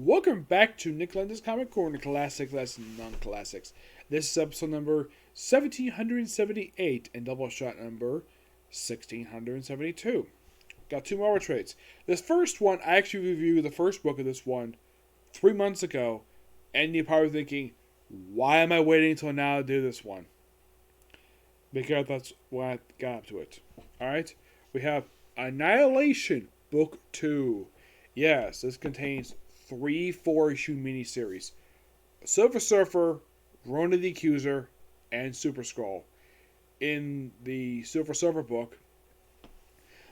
Welcome back to Nick Lenz's Comic Corner, Classic Lesson Non-Classics. This is episode number 1778 and Doubleshot number 1672. Got two more trades. This first one, I actually reviewed the first book of this one 3 months ago, and you're probably thinking, why am I waiting until now to do this one? Because that's why I got up to it. Alright, we have Annihilation Book Two. Yes, this contains 3 4-issue miniseries: Silver Surfer, Rona the Accuser, and Super Skrull. In the Silver Surfer book,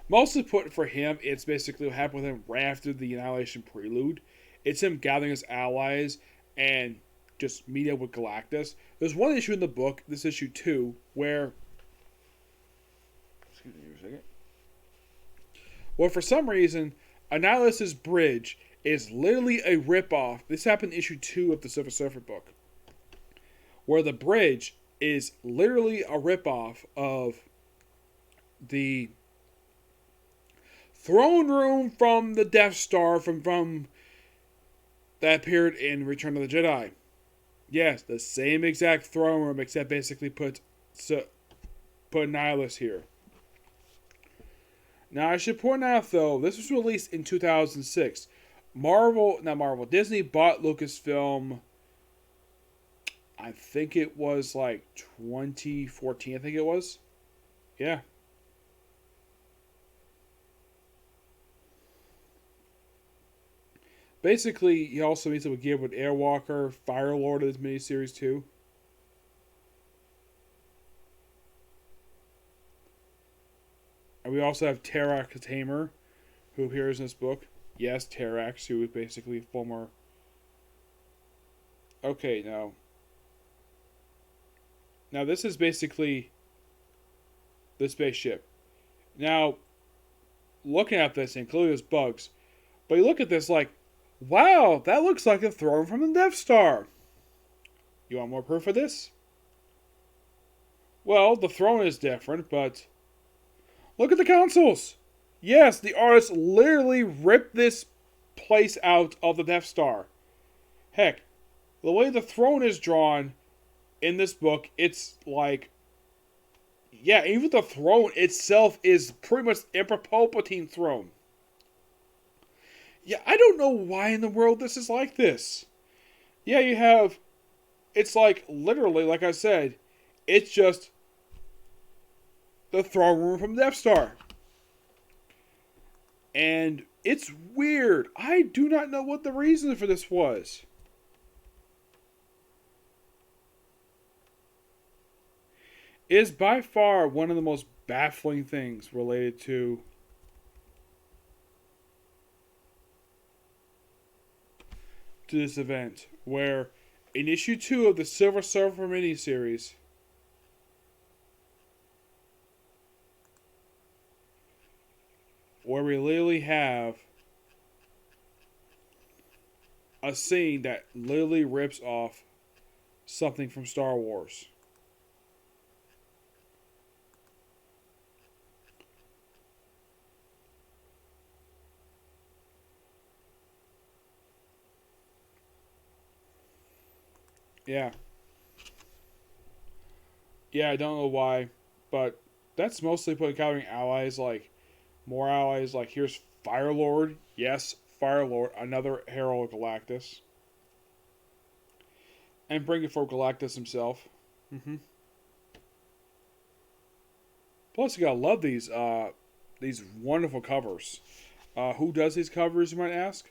mostly put for him, it's basically what happened with him right after the Annihilation Prelude. It's him gathering his allies and just meeting up with Galactus. There's one issue in the book, this issue 2, where... Excuse me a second. Well, for some reason, Annihilus's bridge is literally a ripoff. This happened in issue 2 of the Silver Surfer book, where the bridge is literally a ripoff of the throne room from the Death Star from that appeared in Return of the Jedi. Yes, the same exact throne room, except basically put Annihilus here. Now, I should point out, though, this was released in 2006. Disney bought Lucasfilm, I think it was like 2014, I think it was. Yeah. Basically, he also meets up with Gabriel Airwalker, Firelord of this miniseries too. And we also have Terrax the Tamer, who appears in this book. Yes, Terrax, who is basically a former... Okay, now... Now, this is basically the spaceship. Now, looking at this, and clearly there's bugs, but you look at this like, wow, that looks like a throne from the Death Star. You want more proof of this? Well, the throne is different, but... Look at the consoles! Yes, the artist literally ripped this place out of the Death Star. Heck, the way the throne is drawn in this book, it's like... Yeah, even the throne itself is pretty much Emperor Palpatine's throne. Yeah, I don't know why in the world this is like this. Yeah, you have... It's like, literally, like I said, it's just the throne room from Death Star. And it's weird. I do not know what the reason for this was. It is by far one of the most baffling things related to this event, where in issue 2 of the Silver Surfer miniseries, where we literally have a scene that literally rips off something from Star Wars. Yeah. Yeah, I don't know why, but that's mostly put gathering allies, like more allies, like here's Firelord. Yes, Firelord, another herald of Galactus. And bring it for Galactus himself. Plus, you gotta love these wonderful covers. Who does these covers, you might ask?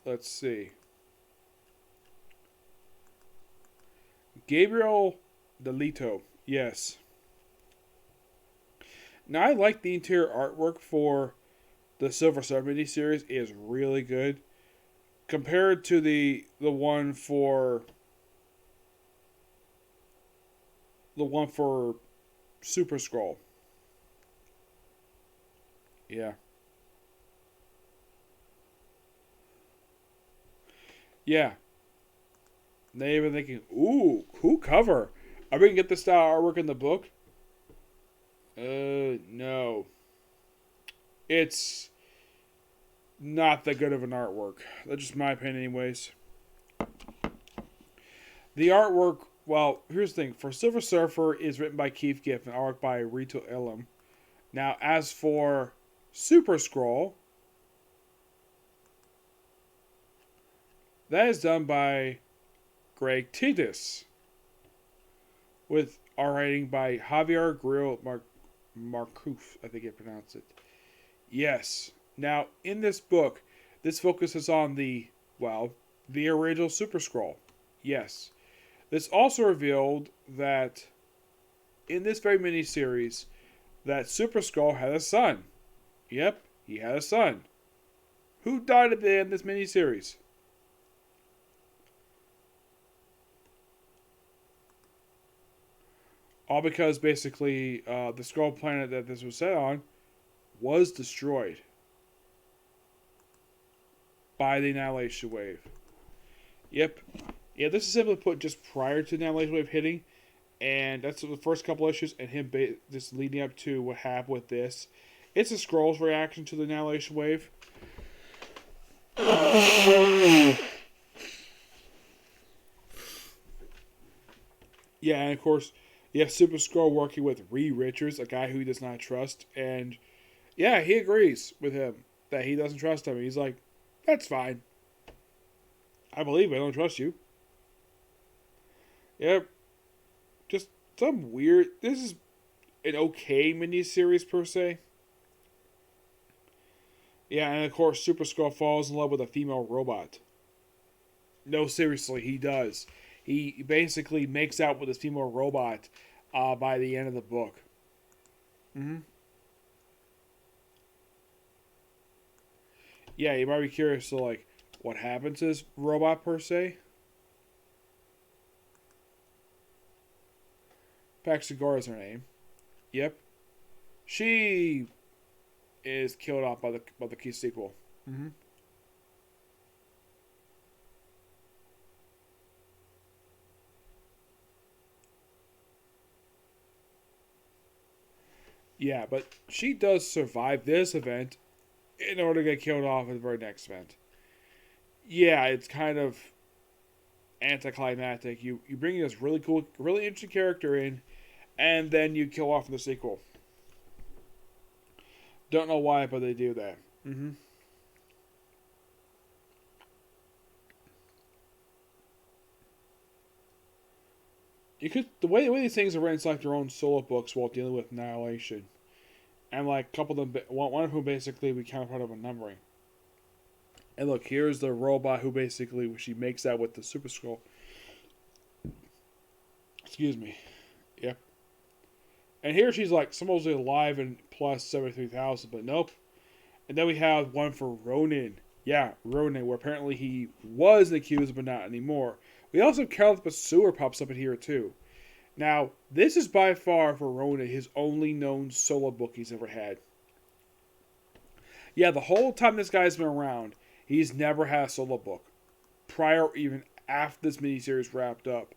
Let's see. Gabriel Delito, yes. Now, I like the interior artwork for the Silver Surfer miniseries. It is really good compared to the one for Super Skrull. Yeah. Yeah. They even thinking, ooh, cool cover. Are we gonna get this style artwork in the book? No. It's not that good of an artwork. That's just my opinion, anyways. The artwork, well, here's the thing. For Silver Surfer is written by Keith Giffen and art by Rito Ilum. Now, as for Super Scroll, that is done by Greg Titus, with art writing by Javier Grillo Marcuf, I think you pronounce it. Yes. Now, in this book, this focuses on the original Super Scroll. Yes. This also revealed that in this very mini-series, that Super Scroll had a son. Yep, he had a son. Who died at the end of this mini-series? All because basically the Skrull planet that this was set on was destroyed by the Annihilation Wave. Yep. Yeah, this is simply put just prior to the Annihilation Wave hitting. And that's the first couple issues and him just leading up to what happened with this. It's a Skrull's reaction to the Annihilation Wave. Yeah, and of course, you have Super Skrull working with Reed Richards, a guy who he does not trust. And yeah, he agrees with him that he doesn't trust him. He's like, that's fine. I believe I don't trust you. Yep. Just some weird... This is an okay miniseries, per se. Yeah, and of course, Super Skrull falls in love with a female robot. No, seriously, he does. He basically makes out with this female robot by the end of the book. Mm-hmm. Yeah, you might be curious to, like, what happens to this robot, per se. Paxagora is her name. Yep. She is killed off by the key sequel. Mm-hmm. Yeah, but she does survive this event in order to get killed off at the very next event. Yeah, it's kind of anticlimactic. You bring this really cool, really interesting character in, and then you kill off in the sequel. Don't know why, but they do that. Mm-hmm. The way these things are written, it's like their own solo books while dealing with Annihilation, and like a couple of them, one of whom basically we kind of part of a numbering. And look, here's the robot who basically she makes out with the Super Skrull. Excuse me. Yep. And here she's like supposedly alive and plus 73,000, but nope. And then we have one for Ronin. Yeah, Ronin, where apparently he was accused, but not anymore. We also have Carol the Pursuer pops up in here too. Now, this is by far for Ronin his only known solo book he's ever had. Yeah, the whole time this guy's been around, he's never had a solo book. Prior or even after this miniseries wrapped up.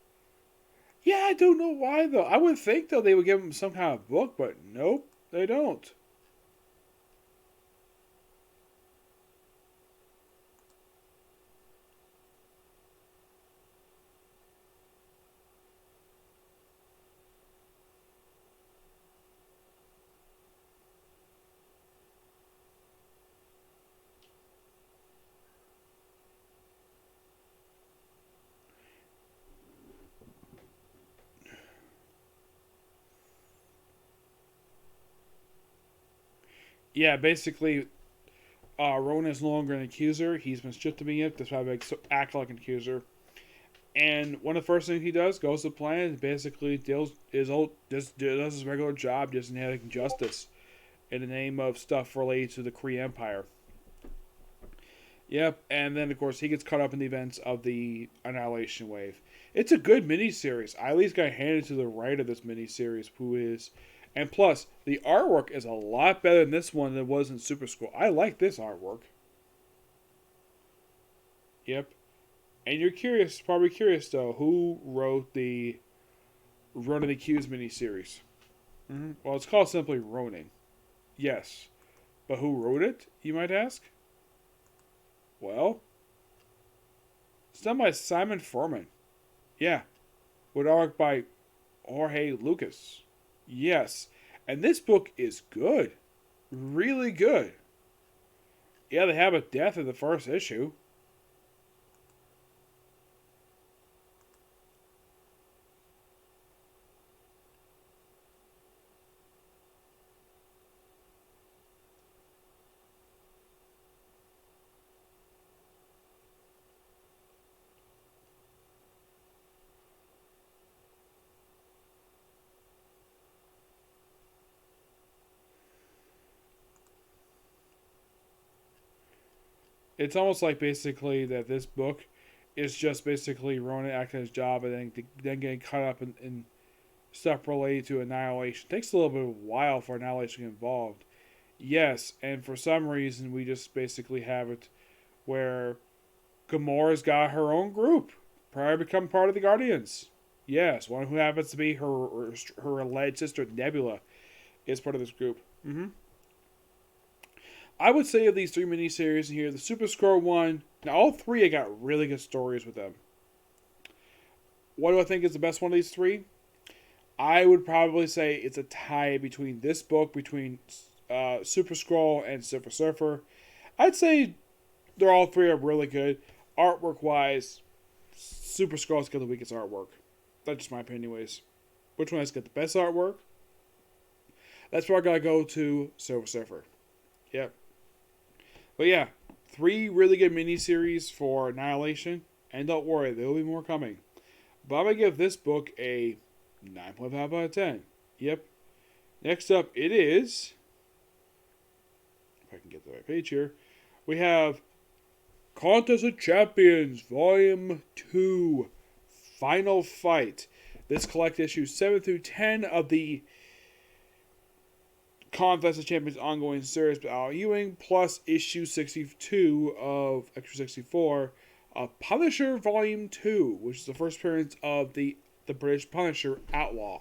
Yeah, I don't know why though. I would think though they would give him some kind of book, but nope, they don't. Yeah, basically, Ronan is no longer an accuser. He's been stripped of being it. That's why he act like an accuser. And one of the first things he does, goes to the planet, and basically does his regular job, just inheriting justice in the name of stuff related to the Kree Empire. Yep, and then of course he gets caught up in the events of the Annihilation Wave. It's a good miniseries. I at least got handed to the writer of this miniseries, who is, and plus the artwork is a lot better in this one than it was in Super Skrull. I like this artwork. Yep, and you're curious, probably curious though, who wrote the Ronin Accused miniseries? Mm-hmm. Well, it's called simply Ronin. Yes, but who wrote it? You might ask. Well, it's done by Simon Furman. Yeah, with art by Jorge Lucas. Yes, and this book is good. Really good. Yeah, they have a death in the first issue. It's almost like basically that this book is just basically Ronan acting his job and then getting caught up in stuff related to Annihilation. It takes a little bit of a while for Annihilation to get involved. Yes, and for some reason we just basically have it where Gamora's got her own group, prior to become part of the Guardians. Yes, one who happens to be her alleged sister Nebula is part of this group. I would say of these three miniseries in here, the Super Skrull one, now all three I got really good stories with them. What do I think is the best one of these three? I would probably say it's a tie between this book, between Super Skrull and Silver Surfer. I'd say they're all three are really good. Artwork wise, Super Skrull's got the weakest artwork. That's just my opinion anyways. Which one has got the best artwork? That's where I gotta go to Silver Surfer. Yep. But yeah, three really good miniseries for Annihilation. And don't worry, there will be more coming. But I'm going to give this book a 9.5 out of 10. Yep. Next up, it is... If I can get the right page here. We have Contest of Champions, Volume 2, Final Fight. This collects issues 7 through 10 of the Contest of Champions ongoing series by Al Ewing, plus issue 62 of Extra 64 of Punisher Volume 2, which is the first appearance of the British Punisher Outlaw.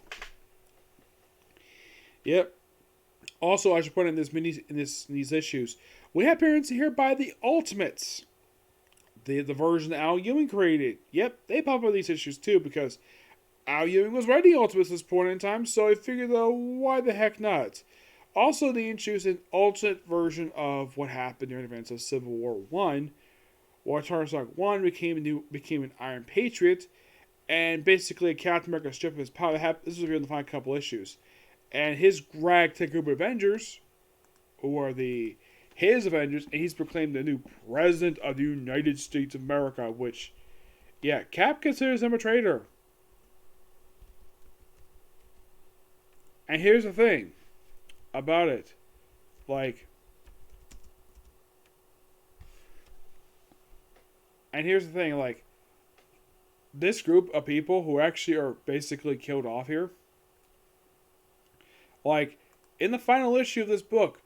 Yep. Also, I should put in these issues, we have appearance here by the Ultimates, the version that Al Ewing created. Yep, they pop up in these issues too because Al Ewing was writing Ultimates at this point in time, so I figured though, why the heck not? Also, they introduced an alternate version of what happened during the events of Civil War I, where Tony Stark 1 became an Iron Patriot, and basically Captain America stripped his power. This was revealed in the final couple issues. And his ragtag group of Avengers, who are his Avengers, and he's proclaimed the new President of the United States of America, which, yeah, Cap considers him a traitor. And here's the thing about it. This group of people who actually are basically killed off here, in the final issue of this book,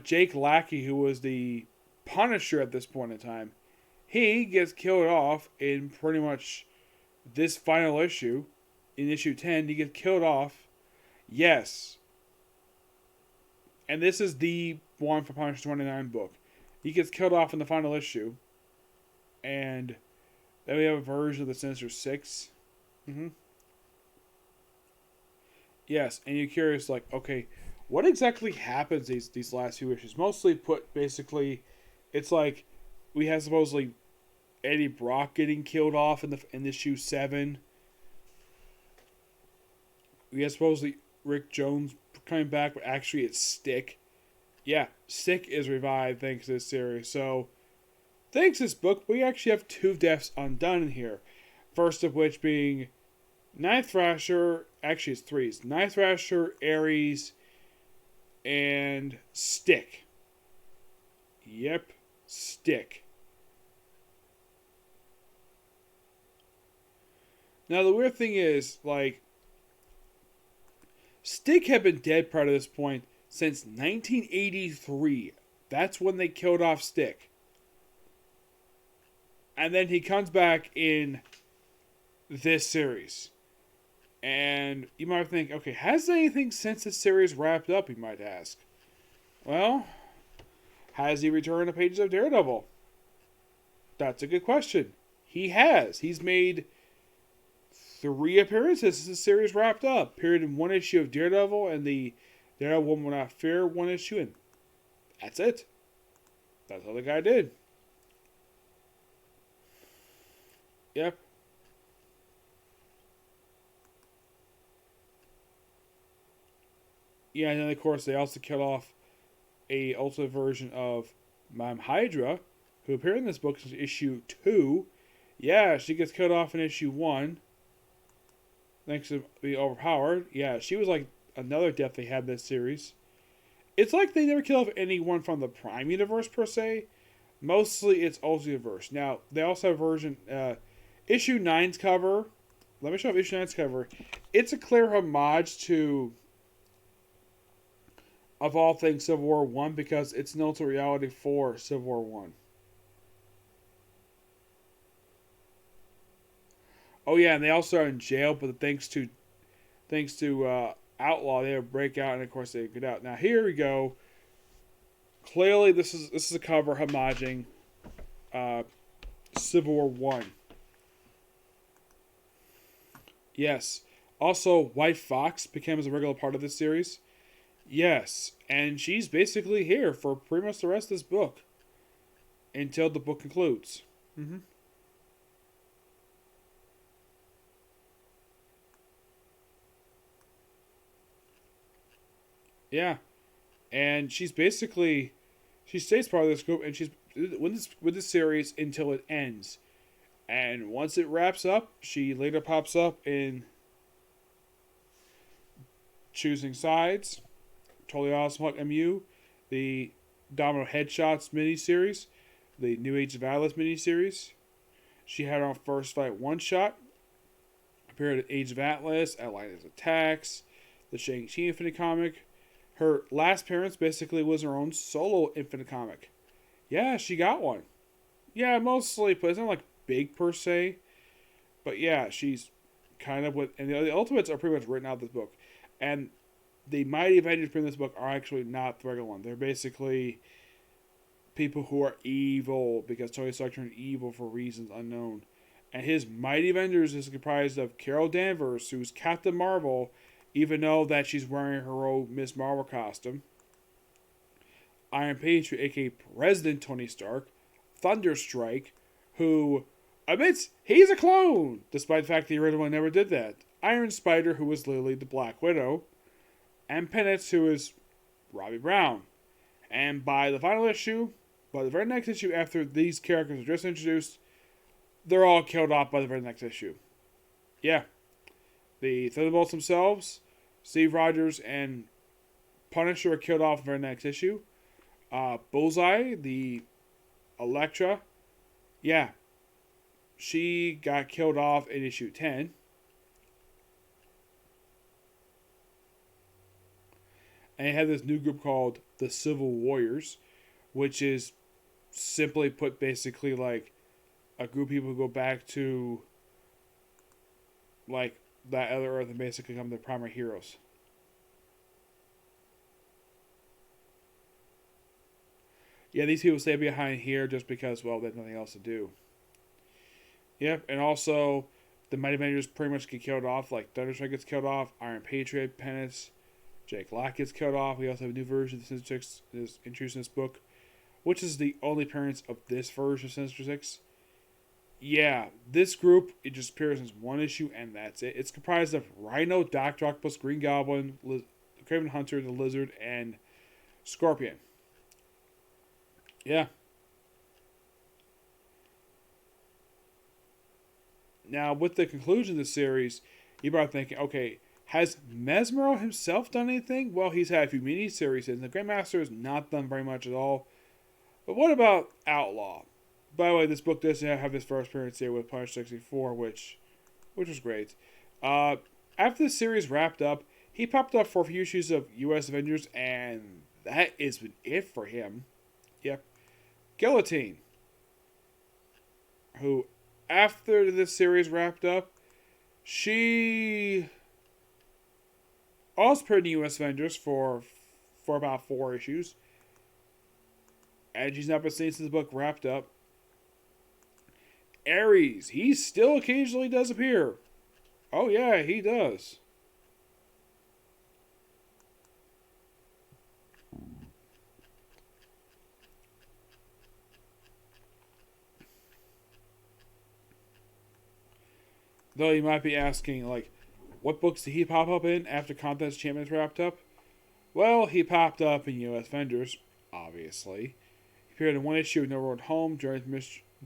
Jake Lackey, who was the Punisher at this point in time, he gets killed off in pretty much this final issue. In issue 10, he gets killed off. Yes. And this is the one for Punisher 29 book. He gets killed off in the final issue. And then we have a version of the Sinister Six. Yes, and you're curious, okay, what exactly happens these last few issues? Mostly basically, it's like we have supposedly Eddie Brock getting killed off in issue 7. We have supposedly Rick Jones coming back, but actually it's Stick. Yeah, Stick is revived thanks to this series. So, thanks to this book, we actually have 2 deaths undone in here. First of which being Night Thrasher, actually it's 3. It's Night Thrasher, Ares, and Stick. Yep, Stick. Now the weird thing is, Stick had been dead prior to this point since 1983. That's when they killed off Stick. And then he comes back in this series. And you might think, okay, has anything since this series wrapped up, you might ask? Well, has he returned to pages of Daredevil? That's a good question. He has. He's made 3 appearances since the series wrapped up. Appeared in 1 issue of Daredevil and the Daredevil Woman Without Fear 1 issue, and that's it. That's all the guy did. Yep. Yeah, and then of course they also killed off a ultimate version of Ma'am Hydra, who appeared in this book since issue 2. Yeah, she gets killed off in issue 1. Thanks to being overpowered. Yeah, she was like another death they had in this series. It's like they never killed off anyone from the Prime Universe per se. Mostly it's Ultiverse. Now, they also have a version, issue 9's cover. Let me show you issue 9's cover. It's a clear homage to, of all things, Civil War 1 because it's an alternate reality for Civil War 1. Oh yeah, and they also are in jail, but thanks to Outlaw, they break out, and of course they get out. Now here we go. Clearly, this is a cover homaging Civil War 1. Yes. Also, White Fox becomes a regular part of this series. Yes, and she's basically here for pretty much the rest of this book until the book concludes. Mm-hmm. Yeah, and she stays part of this group, and she's with this series until it ends. And once it wraps up, she later pops up in Choosing Sides, Totally Awesome Hulk MU, the Domino Headshots miniseries, the New Age of Atlas miniseries. She had her first fight one shot, appeared at Age of Atlas, Atlantis Attacks, the Shang-Chi Infinite comic. Her last appearance basically was her own solo Infinite comic. Yeah, she got one. Yeah, mostly, but it's not like big per se. But yeah, she's kind of with, and the Ultimates are pretty much written out of this book. And the Mighty Avengers in this book are actually not the regular one. They're basically people who are evil because Tony Stark turned evil for reasons unknown. And his Mighty Avengers is comprised of Carol Danvers, who's Captain Marvel, even though that she's wearing her old Miss Marvel costume. Iron Patriot, aka President Tony Stark. Thunderstrike, who admits he's a clone, despite the fact the original one never did that. Iron Spider, who was literally the Black Widow. And Penance, who is Robbie Brown. And by the final issue, by the very next issue after these characters are just introduced, they're all killed off by the very next issue. Yeah. The Thunderbolts themselves, Steve Rogers and Punisher are killed off in the very next issue. Bullseye, the Elektra, yeah, she got killed off in issue 10. And it had this new group called the Civil Warriors, which is simply put basically like a group of people who go back to like that other Earth and basically become the primary heroes. Yeah, these people stay behind here just because, well, there's nothing else to do. Yep, and also the Mighty Avengers pretty much get killed off. Like Thunderstrike gets killed off, Iron Patriot, Penance, Jake Lock gets killed off. We also have a new version of Sinister Six is introduced in this book, which is the only appearance of this version of Sinister Six. Yeah, this group, it just appears in one issue, and that's it. It's comprised of Rhino, Doctor Octopus, Green Goblin, Craven Hunter, the Lizard, and Scorpion. Yeah. Now, with the conclusion of the series, you might be thinking, okay, has Mesmero himself done anything? Well, he's had a few mini-series, and the Grandmaster has not done very much at all. But what about Outlaw? By the way, this book does have his first appearance here with Punisher 64, which was great. After the series wrapped up, he popped up for a few issues of U.S. Avengers, and that has been it for him. Yep. Guillotine, who, after this series wrapped up, she also appeared in the U.S. Avengers for about 4 issues. And she's not been seen since the book wrapped up. Ares, he still occasionally does appear. Oh yeah, he does. Though you might be asking, like, what books did he pop up in after Contest Champions wrapped up? Well, he popped up in U.S. Vendors, obviously. He appeared in one issue of No Road Home during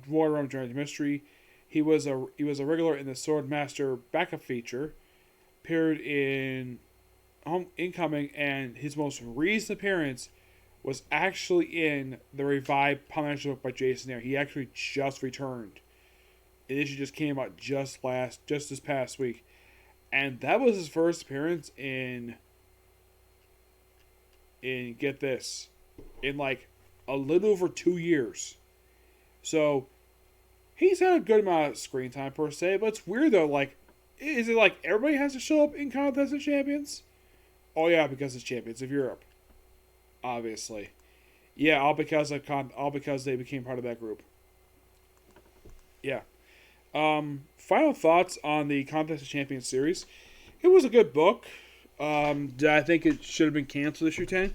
War Room during the Mystery. He was a regular in the Swordmaster backup feature. Appeared in Home Incoming, and his most recent appearance was actually in the revived Punisher book by Jason Aaron. He actually just returned. The issue just came out just this past week, and that was his first appearance in get this, in like a little over 2 years. So he's had a good amount of screen time per se, but it's weird though. Like, is it like everybody has to show up in Contest of Champions? Oh yeah, because it's Champions of Europe, obviously. Yeah, all because they became part of that group. Yeah. Final thoughts on the Contest of Champions series. It was a good book. I think it should have been canceled issue 10.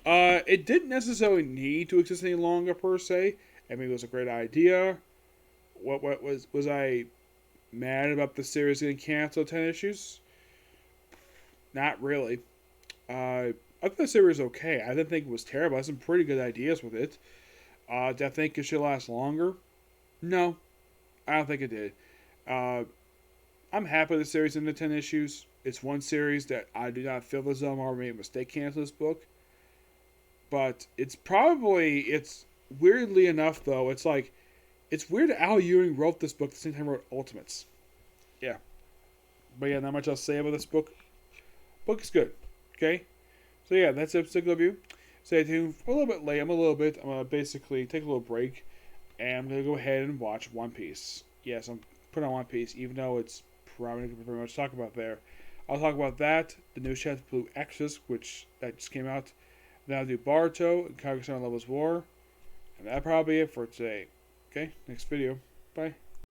It didn't necessarily need to exist any longer per se. I mean, it was a great idea. What was I mad about the series getting canceled 10 issues? Not really. I thought the series was okay. I didn't think it was terrible. I had some pretty good ideas with it. Did I think it should last longer? No, I don't think it did. I'm happy with the series in the 10 issues. It's one series that I do not feel as though Marvel made a mistake canceling this book. But it's weirdly enough though, it's weird that Al Ewing wrote this book at the same time he wrote Ultimates. Yeah. But yeah, not much else to say about this book. Book is good. Okay? So yeah, that's it. Particular review. Stay tuned. For a little bit late. I'm going to basically take a little break. And I'm going to go ahead and watch One Piece. Yes, I'm putting on One Piece, even though it's probably not very much to talk about there. I'll talk about that, the new chapter Blue Exodus, which that just came out. Then I'll do Baruto and Kaguya-sama Lover's War. And that'll probably be it for today. Okay, next video. Bye.